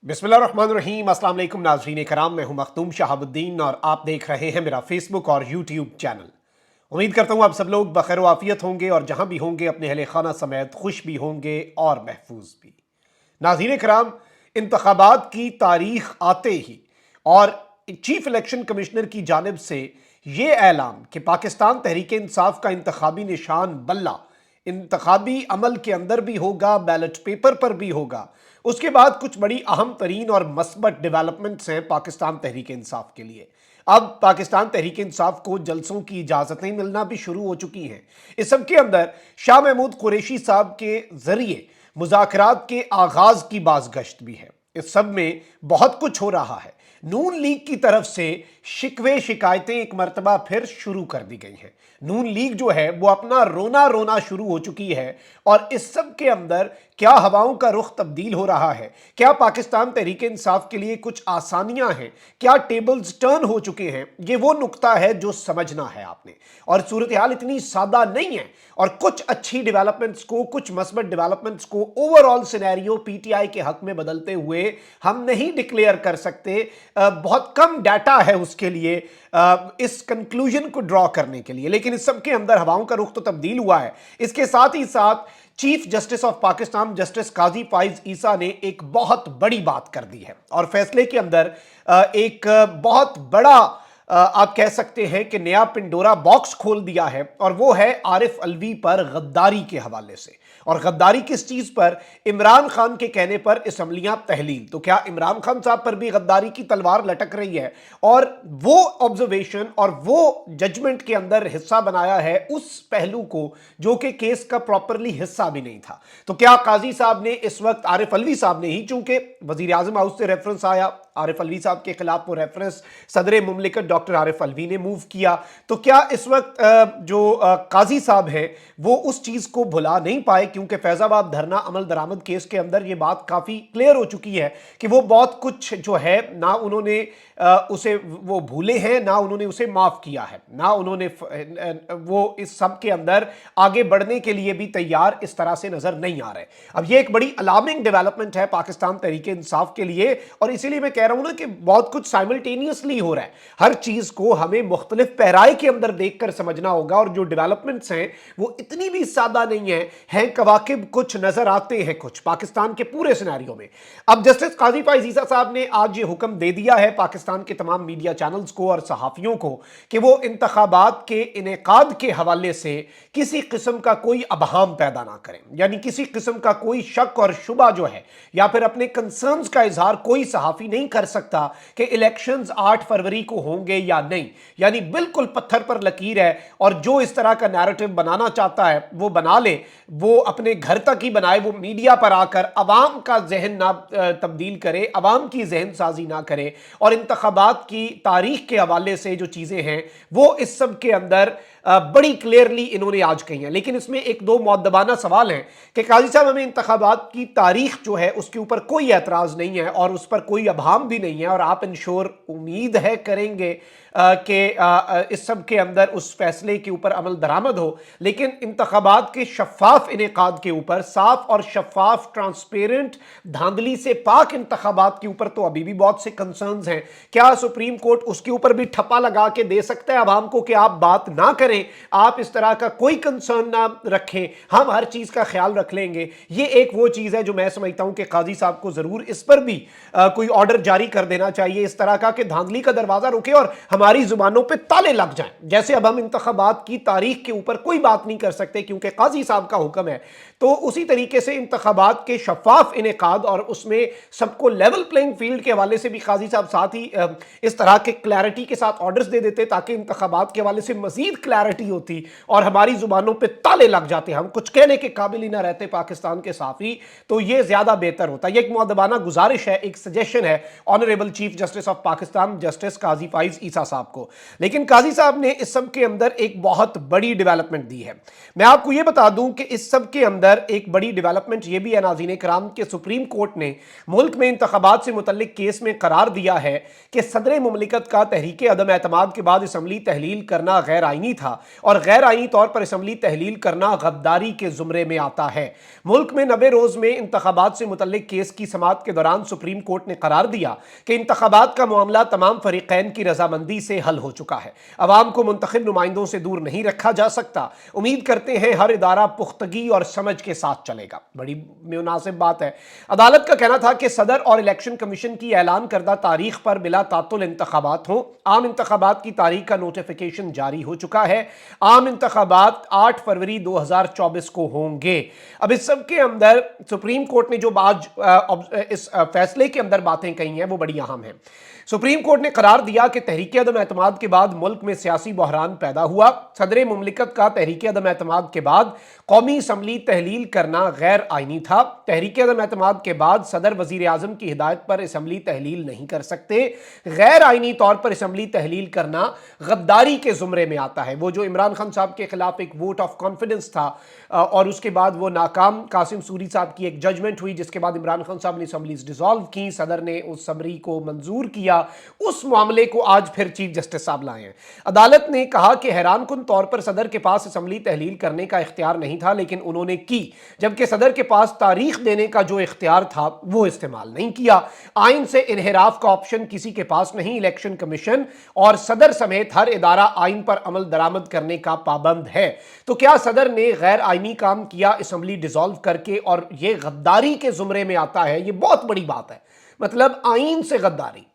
बिस्मिल्लाहिर्रहमानिर्रहीम। अस्सलाम वालेकुम नाज़रीन कराम, मैं हूं मखदूम शहाबुद्दीन और आप देख रहे हैं मेरा फेसबुक और यूट्यूब चैनल। उम्मीद करता हूं आप सब लोग बखैर व आफियत होंगे और जहां भी होंगे अपने अहले खाना समेत खुश भी होंगे और महफूज भी। नाज़रीन कराम, इंतखाबात की तारीख आते ही और चीफ इलेक्शन कमिश्नर की जानिब से ये ऐलान कि पाकिस्तान तहरीक इंसाफ का इंतखाबी निशान बल्ला इंतखाबी अमल के अंदर भी होगा, बैलेट पेपर पर भी होगा, उसके बाद कुछ बड़ी अहम तरीन और मस्बत डेवलपमेंट्स हैं पाकिस्तान तहरीक इंसाफ के लिए। अब पाकिस्तान तहरीक इंसाफ को जलसों की इजाज़तें मिलना भी शुरू हो चुकी हैं। इस सब के अंदर शाह महमूद कुरैशी साहब के जरिए मुज़ाकरात के आगाज़ की बाज़गश्त भी है। इस सब में बहुत कुछ हो रहा है। नून लीग की तरफ से शिकवे शिकायतें एक मरतबा फिर शुरू कर दी गई हैं। नून लीग जो है वो अपना रोना रोना शुरू हो चुकी है और इस सब के अंदर क्या हवाओं का रुख तब्दील हो रहा है, क्या पाकिस्तान तहरीक इंसाफ के लिए कुछ आसानियां हैं, क्या टेबल्स टर्न हो चुके हैं, ये वो नुक्ता है जो समझना है आपने। और सूरत हाल इतनी सादा नहीं है और कुछ अच्छी डेवलपमेंट्स को, कुछ मस्बत डेवलपमेंट्स को ओवरऑल सिनेरियो पीटीआई के हक में बदलते हुए हम नहीं डिक्लेयर कर सकते। बहुत कम डाटा है उसके लिए, इस कंक्लूजन को ड्रॉ करने के लिए। लेकिन इस सब के अंदर हवाओं का रुख तो तब्दील हुआ है। इसके साथ ही साथ chief justice of Pakistan justice Qazi Faez Isa ने एक बहुत बड़ी बात कर दी है और फैसले के अंदर एक बहुत बड़ा आप कह सकते हैं कि नया पिंडोरा बॉक्स खोल दिया है और वो है आरिफ अलवी पर गद्दारी के हवाले से। और गद्दारी किस चीज पर? इमरान खान के कहने पर असम्बलियां तहलील। तो क्या इमरान खान साहब पर भी गद्दारी की तलवार लटक रही है? और वो ऑब्जर्वेशन और वो जजमेंट के अंदर हिस्सा बनाया है उस पहलू को जो कि केस का प्रॉपरली हिस्सा भी नहीं था। तो क्या काजी साहब ने इस वक्त, आरिफ अलवी साहब ने ही, चूंकि वजीर आजम हाउस से रेफरेंस आया आरिफ अलवी साहब के खिलाफ, वो रेफरेंस सदर मुमलिकत डॉक्टर आरिफ अलवी ने मूव किया, तो क्या इस वक्त जो काजी साहब हैं वो उस चीज को भुला नहीं पाए? क्योंकि फैजाबाद धरना अमल दरामद केस के अंदर ये बात काफी क्लियर हो चुकी है कि वो बहुत कुछ जो है ना उन्होंने उसे वो भूले हैं, ना उन्होंने उसे माफ किया है, ना उन्होंने वो इस सब के अंदर आगे बढ़ने के लिए भी तैयार इस तरह से नजर नहीं आ रहे। अब ये एक बड़ी अलार्मिंग डेवलपमेंट है पाकिस्तान तहरीक इंसाफ के लिए और इसीलिए मैं कह रहा हूं ना कि बहुत कुछ साइमल्टेनियसली हो रहा है। हर चीज को हमें मुख्तलिफ पैराए के अंदर देखकर समझना होगा और जो डेवलपमेंट्स हैं वो इतनी भी सादा नहीं है कवाकिब कुछ नजर आते हैं कुछ पाकिस्तान के पूरे सिनेरियो में। अब जस्टिस काजी फाइज ईसा साहब ने आज ये हुक्म दे दिया है पाकिस्तान के तमाम मीडिया चैनल्स को और सहाफियों को कि वो इंतखाबात के इनेकाद के हवाले से किसी किस्म का कोई अबहाम पैदा ना करें, यानी किसी किस्म का कोई शक और शुबा जो है या फिर अपने कंसर्न्स का इजहार कोई सहाफी नहीं कर सकता कि इलेक्शंस 8 फरवरी को होंगे या नहीं। यानी बिल्कुल पत्थर पर लकीर है और जो इस तरह का नैरेटिव बनाना चाहता है वो बना ले, वो अपने घर तक ही बनाए, वो मीडिया पर आकर अवाम का जहन ना तब्दील करे, अवाम की जहन साजी ना करे। और इंतखाबात की तारीख के हवाले से जो चीजें हैं वो इस सब के अंदर बड़ी क्लियरली इन्होंने आज कही है। लेकिन इसमें एक दो मुअद्दबाना सवाल हैं कि काजी साहब, हमें इंतखाबात की तारीख जो है उसके ऊपर कोई एतराज नहीं है और उस पर कोई अभाम भी नहीं है और आप इंश्योर उम्मीद है करेंगे कि इस सब के अंदर उस फैसले के ऊपर अमल दरामद हो। लेकिन इंतखाबात के शफाफ इनेकाद के ऊपर, साफ और शफाफ ट्रांसपेरेंट धांधली से पाक इंतखाबात के ऊपर तो अभी भी बहुत से कंसर्न्स हैं। क्या सुप्रीम कोर्ट उसके ऊपर भी ठप्पा लगा के दे सकता है अवाम को कि आप बात ना करें, आप इस तरह का कोई कंसर्न ना रखें, हम हर चीज का ख्याल रख लेंगे? ये एक वो चीज है जो मैं समझता हूं कि काजी साहब को जरूर इस पर भी कोई ऑर्डर जारी कर देना चाहिए इस तरह का कि धांधली का दरवाजा रुके और हमारी जुबानों पे ताले लग जाएं। जैसे अब हम इंतखाबात की तारीख के ऊपर कोई बात नहीं कर सकते क्योंकि काजी साहब का हुक्म है, तो उसी तरीके से इंतखाबात के शफाफ इनेकाद और उसमें सबको लेवल प्लेइंग फील्ड के हवाले से भी काजी साहब साथ ही इस तरह के क्लैरिटी के साथ ऑर्डर्स दे देते ताकि इंतखाबात के हवाले से मजीद क्लैरिटी होती और हमारी जुबानों पे ताले लग जाते, हम कुछ कहने के काबिल ही ना रहते पाकिस्तान के साफी, तो ये ज्यादा बेहतर होता। ये एक मुअद्दबाना गुजारिश है, एक सजेशन है honourable chief justice of Pakistan justice Qazi Faez Isa sahab को। लेकिन काजी साहब ने इस सब के अंदर एक बहुत बड़ी डेवलपमेंट दी है। मैं आपको यह बता दूं कि इस सब के अंदर एक बड़ी डेवलपमेंट यह भी है नाज़रीन कराम के सुप्रीम कोर्ट ने मुल्क में इंतखाबात से मुतल्लिक केस में करार दिया है कि सदर मुमलिकत का तहरीक अदम एतमाद के बाद असम्बली तहलील करना गैर आईनी था تھا اور غیر आईनी तौर पर असम्बली तहलील करना गद्दारी के जुमरे में आता है। मुल्क में 90 रोज में इंतखाबात से मुतल्लिक केस की समाअत के दौरान सुप्रीम कोर्ट ने करार दिया कि इंतखाबात का मामला तमाम फरीकैन की रजामंदी से हल हो चुका है। अवाम को मुंतखब नुमाइंदों से दूर नहीं रखा जा सकता। उम्मीद करते हैं हर इदारा पुख्तगी और समझ के साथ चलेगा। बड़ी मुनासिब बात है। अदालत का कहना था कि सदर और इलेक्शन कमीशन की ऐलान करदा तारीख पर बिला तातुल इंतखाबात हो। आम इंतखाबात की तारीख का नोटिफिकेशन जारी हो चुका है। आम इंतखाबात 8 फरवरी 2024 को होंगे। अब इस सब के अंदर सुप्रीम कोर्ट ने जो आज इस फैसले के अंदर बातें कही हैं वो बड़ी अहम हैं। सुप्रीम कोर्ट ने करार दिया कि तहरीक अदम एतमाद के बाद मुल्क में सियासी बहरान पैदा हुआ। सदर मुमलिकत का तहरीक अदम एतमाद के बाद कौमी असम्बली तहलील करना गैर आईनी था। तहरीक अदम एतमाद के बाद सदर वजीर आजम की हिदायत पर असम्बली तहलील नहीं कर सकते। गैर आईनी तौर पर असम्बली तहलील करना गद्दारी के जुमरे में आता है। वो जो इमरान खान साहब के खिलाफ एक वोट ऑफ कॉन्फिडेंस था और उसके बाद वो नाकाम कासिम सूरी साहब की एक जजमेंट हुई, जिसके बाद इमरान खान साहब ने असम्बलीज डिसॉल्व की, सदर ने उस समरी को मंजूर किया। उस मामले को आज फिर चीफ जस्टिस साहब लाए हैं। अदालत ने कहा कि हैरानकुन तौर पर सदर के पास असम्बली तहलील करने का इख्तियार नहीं था, लेकिन उन्होंने की, जबकि सदर के पास तारीख देने का जो इख्तियार था वो इस्तेमाल नहीं किया। आइन से इनहिराफ का ऑप्शन किसी के पास नहीं। इलेक्शन कमीशन और सदर समेत हर इदारा आइन पर अमल दरामद करने का पाबंद है। तो क्या सदर ने गैर आईनी काम किया असम्बली डिसॉल्व करके, और ये गद्दारी के जुमरे में आता है? ये बहुत बड़ी बात है, मतलब आइन से गद्दारी।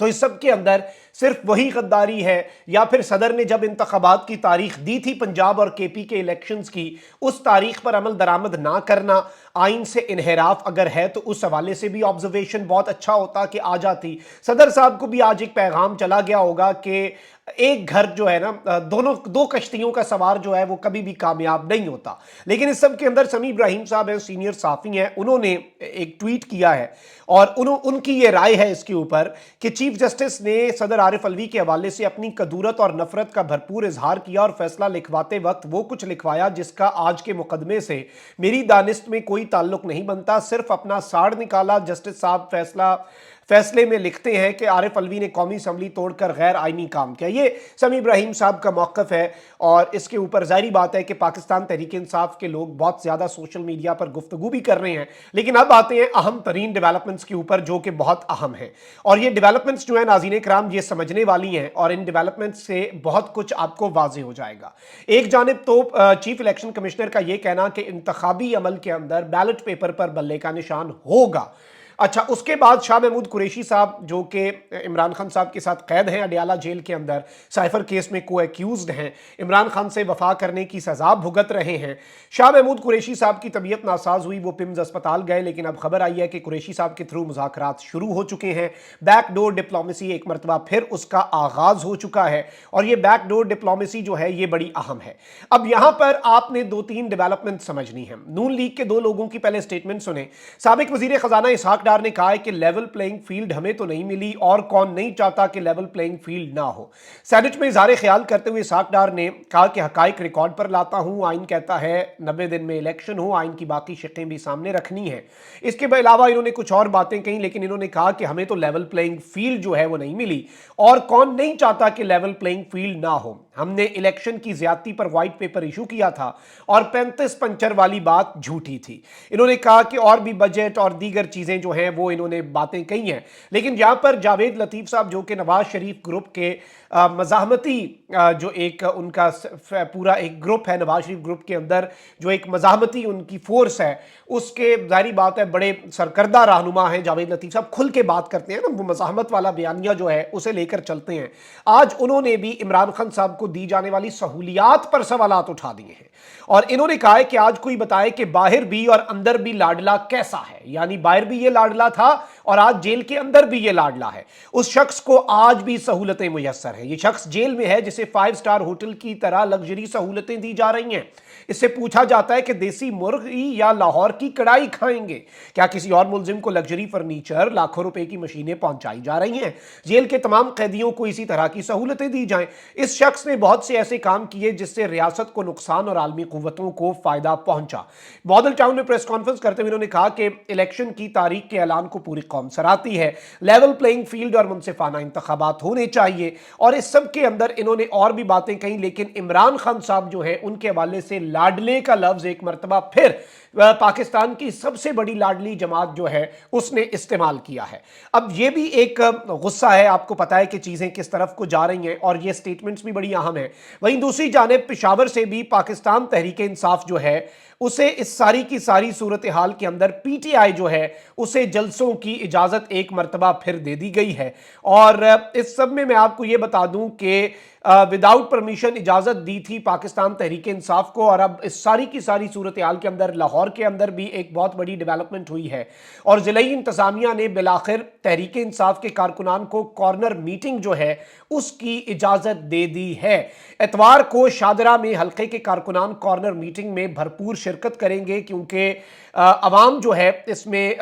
तो इस सब के अंदर सिर्फ वही गद्दारी है, या फिर सदर ने जब इंतखाबात की तारीख दी थी पंजाब और केपी के इलेक्शंस की, उस तारीख पर अमल दरामद ना करना आइन से इनहराफ अगर है तो उस हवाले से भी ऑब्जर्वेशन बहुत अच्छा होता कि आ जाती। सदर साहब को भी आज एक पैगाम चला गया होगा कि एक घर जो है ना, दो कश्तियों का सवार जो है वो कभी भी कामयाब नहीं होता। लेकिन इस सब के अंदर समी इब्राहिम साहब हैं, सीनियर साफी हैं, उन्होंने एक ट्वीट किया है और उनकी ये राय है इसके ऊपर कि चीफ जस्टिस ने सदर आरिफ अलवी के हवाले से अपनी कदूरत और नफरत का भरपूर इजहार किया और फैसला लिखवाते वक्त वो कुछ लिखवाया जिसका आज के मुकदमे से मेरी दानिस्त में कोई ताल्लुक नहीं बनता, सिर्फ अपना साड़ निकाला। जस्टिस साहब फैसले में लिखते हैं कि आरिफ अलवी ने कौमी असम्बली तोड़कर गैर आईनी काम किया। ये समी इब्राहिम साहब का मौक़िफ़ है और इसके ऊपर ज़ाहिर बात है कि पाकिस्तान तहरीक इंसाफ के लोग बहुत ज़्यादा सोशल मीडिया पर गुफ्तगू भी कर रहे हैं। लेकिन अब आते हैं अहम तरीन डेवलपमेंट्स के ऊपर जो कि बहुत अहम है, और ये डेवलपमेंट्स जो है नाज़रीन कराम ये समझने वाली हैं और इन डेवलपमेंट्स से बहुत कुछ आपको वाज़े हो जाएगा। एक जानिब तो चीफ इलेक्शन कमिश्नर का ये कहना कि इंतखाबी अमल के अंदर बैलेट पेपर पर बल्ले का निशान होगा। अच्छा, उसके बाद शाह महमूद कुरैशी साहब जो कि इमरान खान साहब के साथ कैद हैं अडियाला जेल के अंदर, साइफर केस में को एक्यूज्ड हैं, इमरान खान से वफा करने की सजा भुगत रहे हैं। शाह महमूद कुरैशी साहब की तबीयत नासाज हुई, वो पिम्स अस्पताल गए, लेकिन अब खबर आई है कि कुरैशी साहब के थ्रू मुज़ाकरात शुरू हो चुके हैं। बैकडोर डिप्लोमेसी एक मरतबा फिर उसका आगाज हो चुका है और ये बैकडोर डिप्लोमेसी जो है ये बड़ी अहम है। अब यहां पर आपने 2-3 डेवलपमेंट समझनी है। नून लीग के 2 लोगों की पहले स्टेटमेंट सुने। साबिक वजीर खजाना इसहाक डार ने कहा है कि लेवल प्लेइंग फील्ड हमें तो नहीं मिली और कौन नहीं चाहता कि लेवल प्लेइंग फील्ड ना हो। सेनेट में इज़हार ख्याल करते हुए इसहाक डार ने कहा कि हकाइक रिकॉर्ड पर लाता हूं, आइन कहता है 90 दिन में इलेक्शन हो, आइन की बाकी शिकें भी सामने रखनी है। इसके अलावा इन्होंने कुछ और बातें कही, लेकिन इन्होंने कहा कि हमें तो लेवल प्लेइंग फील्ड जो है वो नहीं मिली और कौन नहीं चाहता कि लेवल प्लेइंग फील्ड ना हो। हमने इलेक्शन की ज्यादती पर व्हाइट पेपर इशू किया था और 35 पंचर वाली बात झूठी थी। इन्होंने कहा कि और भी बजट और दीगर चीजें जो हैं वो इन्होंने बातें कही हैं। लेकिन यहां पर जावेद लतीफ साहब जो कि नवाज शरीफ ग्रुप के मज़ाहमती जो एक उनका पूरा एक ग्रुप है, नवाज शरीफ ग्रुप के अंदर जो एक मज़ाहमती उनकी फोर्स है, उसके जाहिर बात है बड़े सरकर्दा रहनुमा हैं जावेद लतीफ साहब, खुल के बात करते हैं ना, वो मज़ाहमत वाला बयानिया जो है उसे लेकर चलते हैं। आज उन्होंने भी इमरान खान साहब को दी जाने वाली सहूलियात पर सवालात उठा दिए हैं और इन्होंने कहा है कि आज कोई बताए कि बाहर भी और अंदर भी लाडला कैसा है, यानी बाहर भी ये लाडला था और आज जेल के अंदर भी ये लाडला है। उस शख्स को आज भी सहूलतें मुयस्सर हैं। ये शख्स जेल में है जिसे 5 स्टार होटल की तरह लग्जरी सहूलतें दी जा रही हैं। इससे पूछा जाता है कि देसी मुर्गी या लाहौर की कड़ाई खाएंगे। क्या किसी और मुलजिम को लग्जरी फर्नीचर, लाखों रुपए की मशीनें पहुंचाई जा रही हैं? जेल के तमाम कैदियों को इसी तरह की सहूलतें दी जाएं। इस शख्स ने बहुत से ऐसे काम किए जिससे रियासत को नुकसान और आलमी कुव्वतों को फायदा पहुंचा। बादल टाउन में प्रेस कॉन्फ्रेंस करते हुए उन्होंने कहा कि इलेक्शन की तारीख के ऐलान को पूरी कौम सराहती है। लेवल प्लेइंग फील्ड और मुनसिफाना इंतखाबात होने चाहिए। और इस सब के अंदर इन्होंने और भी बातें कही, लेकिन इमरान खान साहब जो है उनके हवाले से लाडले का लफ्ज एक मरतबा फिर पाकिस्तान की सबसे बड़ी लाडली जमात जो है उसने इस्तेमाल किया है। अब यह भी एक गुस्सा है, आपको पता है कि चीजें किस तरफ को जा रही हैं और ये स्टेटमेंट्स भी बड़ी अहम है। वहीं दूसरी जानिब पेशावर से भी पाकिस्तान तहरीक इंसाफ जो है उसे इस सारी की सारी सूरत हाल के अंदर पीटीआई जो है उसे जलसों की इजाजत एक मरतबा फिर दे दी गई है। और इस सब में मैं आपको यह बता दूं कि विदाउट परमिशन इजाजत दी थी पाकिस्तान तहरीक इंसाफ को। और अब इस सारी की सारी सूरत हाल के अंदर लाहौर के अंदर भी एक बहुत बड़ी डेवलपमेंट हुई है और जिलाई इंतजामिया ने बिलाखिर तहरीक इंसाफ के कारकुनान को कॉर्नर मीटिंग जो है उसकी इजाजत दे दी है। एतवार को शादरा में हल्के के कारकुनान कॉर्नर मीटिंग में भरपूर शिरकत करेंगे, क्योंकि अवाम जो है इसमें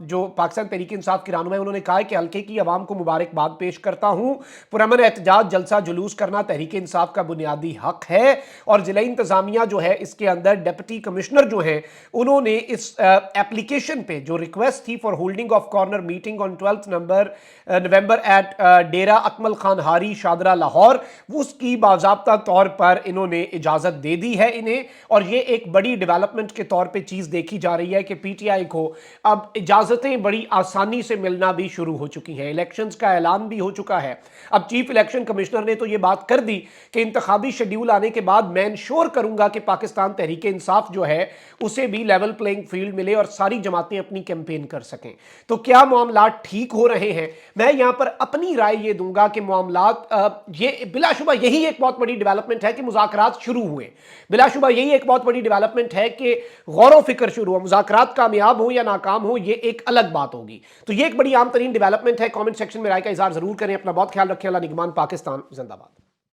जो पाकिस्तान तहरीक इंसाफ की रहनुमा है उन्होंने कहा है कि हल्के की अवाम को मुबारकबाद पेश करता हूं। पुरअमन एहतजाज जलसा जुलूस करना तहरीक इंसाफ का बुनियादी हक है। और जिला इंतजामिया जो है इसके अंदर डिप्टी कमिश्नर जो है उन्होंने इस एप्लीकेशन पे जो रिक्वेस्ट थी for holding of corner meeting on 12 November at Dera Akmal Khan हारी शादरा लाहौर, उसकी बाज़ाब्ता तौर पर इन्होंने इजाजत दे दी है इन्हें। और ये एक बड़ी डेवलपमेंट के तौर पे चीज देखी जा रही है कि पीटीआई को अब इजाजतें बड़ी आसानी से मिलना भी शुरू हो चुकी हैं। इलेक्शंस का ऐलान भी हो चुका है। अब चीफ इलेक्शन कमिश्नर ने तो ये बात कर दी कि इंतखाबी शेड्यूल आने के बाद मैं इंश्योर करूंगा कि पाकिस्तान तहरीक इंसाफ जो है उसे भी लेवल प्लेइंग फील्ड मिले और सारी जमातें अपनी कैंपेन कर सकें। तो क्या मामला ठीक हो रहे हैं? मैं यहां पर अपनी राय ये दूंगा कि मामलात ये बिलाशुबा यही एक बहुत बड़ी डेवलपमेंट है कि मुज़ाकरात शुरू हुए। बिलाशुबा यही एक बहुत बड़ी डेवलपमेंट है कि गौर फिक्र शुरू हुआ। मुज़ाकरात कामयाब हो या नाकाम हो ये एक अलग बात होगी। तो ये एक बड़ी आम तरीन डेवलपमेंट है। कमेंट सेक्शन में राय का इजहार जरूर करें। अपना बहुत ख्याल रखें। अल्लाह निगहबान। पाकिस्तान जिंदाबाद।